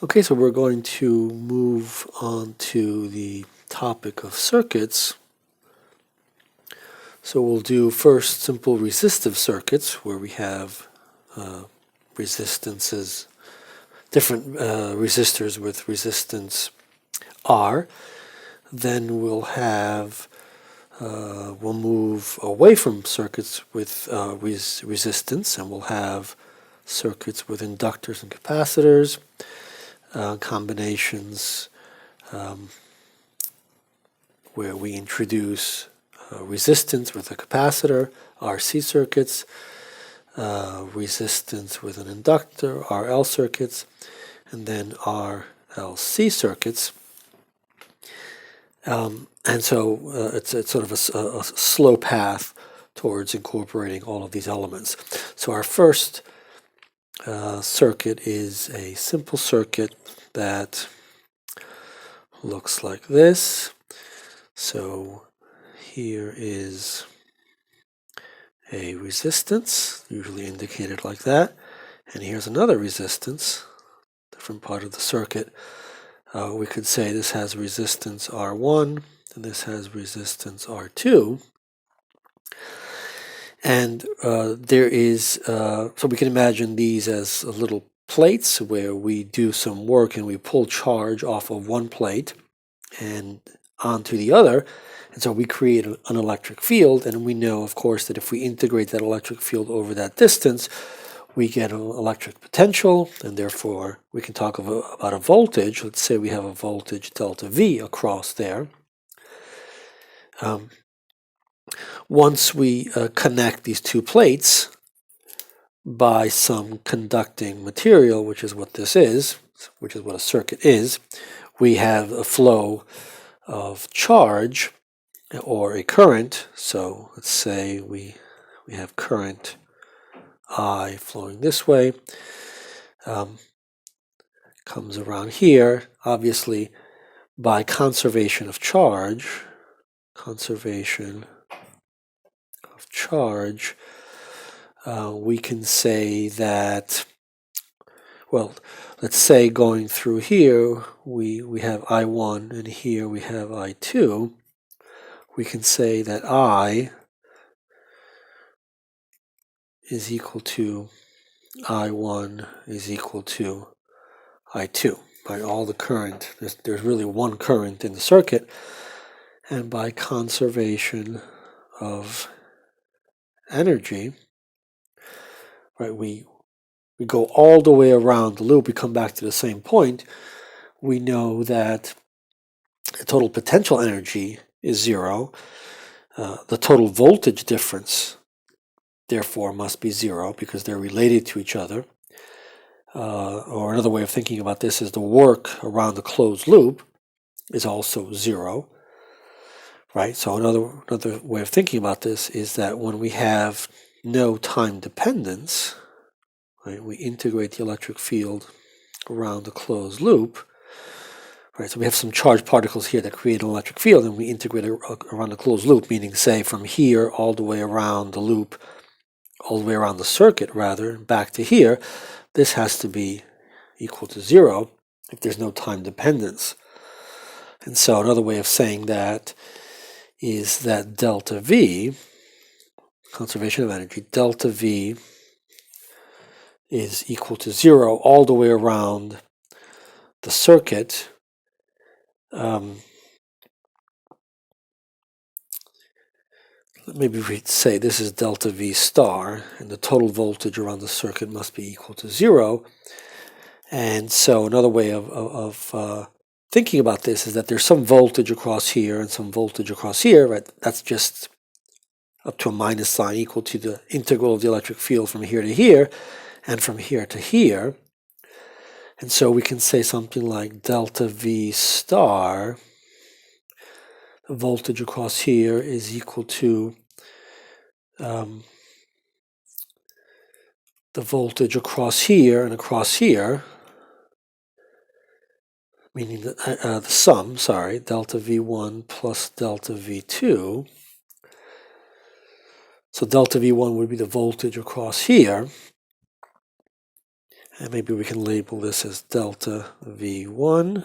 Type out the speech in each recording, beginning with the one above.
Okay, so we're going to move on to the topic of circuits. So we'll do first simple resistive circuits where we have resistances, different resistors with resistance R. Then we'll move away from circuits with resistance, and we'll have circuits with inductors and capacitors, combinations where we introduce resistance with a capacitor, RC circuits, resistance with an inductor, RL circuits, and then RLC circuits. And so it's sort of a slow path towards incorporating all of these elements. So our first circuit is a simple circuit that looks like this. So here is a resistance, usually indicated like that, and here's another resistance, different part of the circuit. We could say this has resistance R1, and this has resistance R2. And so we can imagine these as little plates where we do some work and we pull charge off of one plate and onto the other. And so we create an electric field, and we know, of course, that if we integrate that electric field over that distance, we get an electric potential, and therefore we can talk about a voltage. Let's say we have a voltage delta V across there. Once we connect these two plates by some conducting material, which is what this is, which is what a circuit is, we have a flow of charge or a current. So let's say we have current I flowing this way, comes around here. Obviously, by conservation of charge, we can say that, well, let's say going through here, we have I1, and here we have I2. We can say that I is equal to I1 is equal to I2. By all the current, there's really one current in the circuit, and by conservation of energy, right, we go all the way around the loop, we come back to the same point. We know that the total potential energy is zero. The total voltage difference, therefore, must be zero because they're related to each other. Or another way of thinking about this is the work around the closed loop is also zero. Right? So another way of thinking about this is that when we have no time dependence, right, we integrate the electric field around the closed loop. Right, so we have some charged particles here that create an electric field, and we integrate it around the closed loop, meaning, say, from here all the way around the loop, all the way around the circuit, rather, back to here. This has to be equal to zero if there's no time dependence. And so another way of saying that is that delta V, conservation of energy, delta V is equal to zero all the way around the circuit. Maybe we'd say this is delta V star, and the total voltage around the circuit must be equal to zero. And so another way of thinking about this is that there's some voltage across here and some voltage across here, right? That's just up to a minus sign equal to the integral of the electric field from here to here and from here to here. And so we can say something like delta V star, the voltage across here is equal to the voltage across here and across here, meaning the sum, delta V1 plus delta V2. So delta V1 would be the voltage across here, And maybe we can label this as delta V1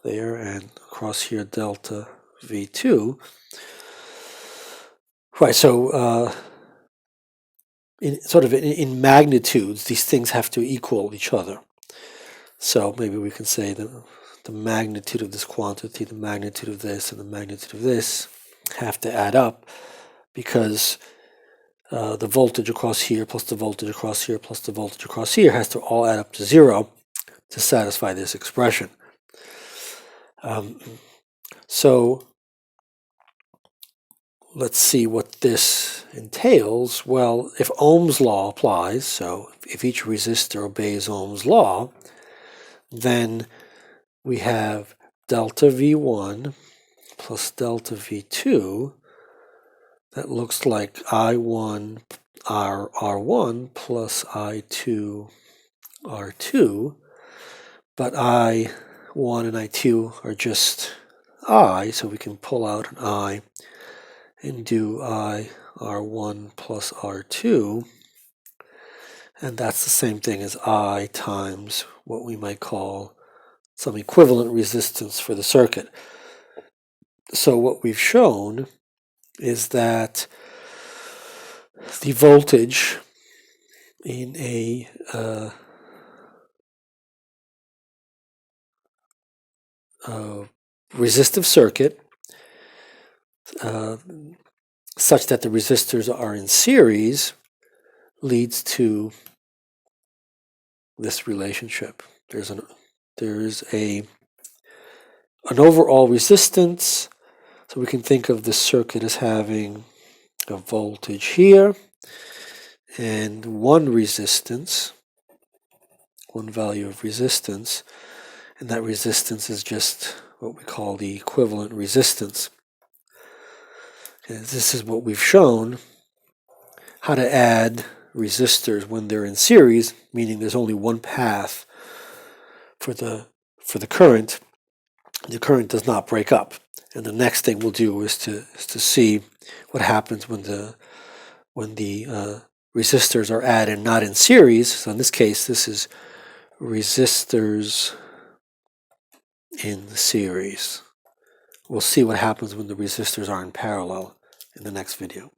there, and across here delta V2. Right, so in magnitudes, these things have to equal each other. So maybe we can say that the magnitude of this quantity, the magnitude of this, and the magnitude of this have to add up, because the voltage across here plus the voltage across here plus the voltage across here has to all add up to 0 to satisfy this expression. So let's see what this entails. Well, if Ohm's law applies, so if each resistor obeys Ohm's law, then we have delta V1 plus delta V2 that looks like I1 R1 plus I2 R2, but I1 and I2 are just I, so we can pull out an I and do I R1 plus R2, and that's the same thing as I times what we might call some equivalent resistance for the circuit. So what we've shown is that the voltage in a resistive circuit such that the resistors are in series leads to this relationship. There's an overall resistance, so we can think of the circuit as having a voltage here and one resistance, one value of resistance, and that resistance is just what we call the equivalent resistance. And this is what we've shown, how to add resistors when they're in series, meaning there's only one path for the current. The current does not break up. And the next thing we'll do is to see what happens when the resistors are added not in series. So in this case, this is resistors in series. We'll see what happens when the resistors are in parallel in the next video.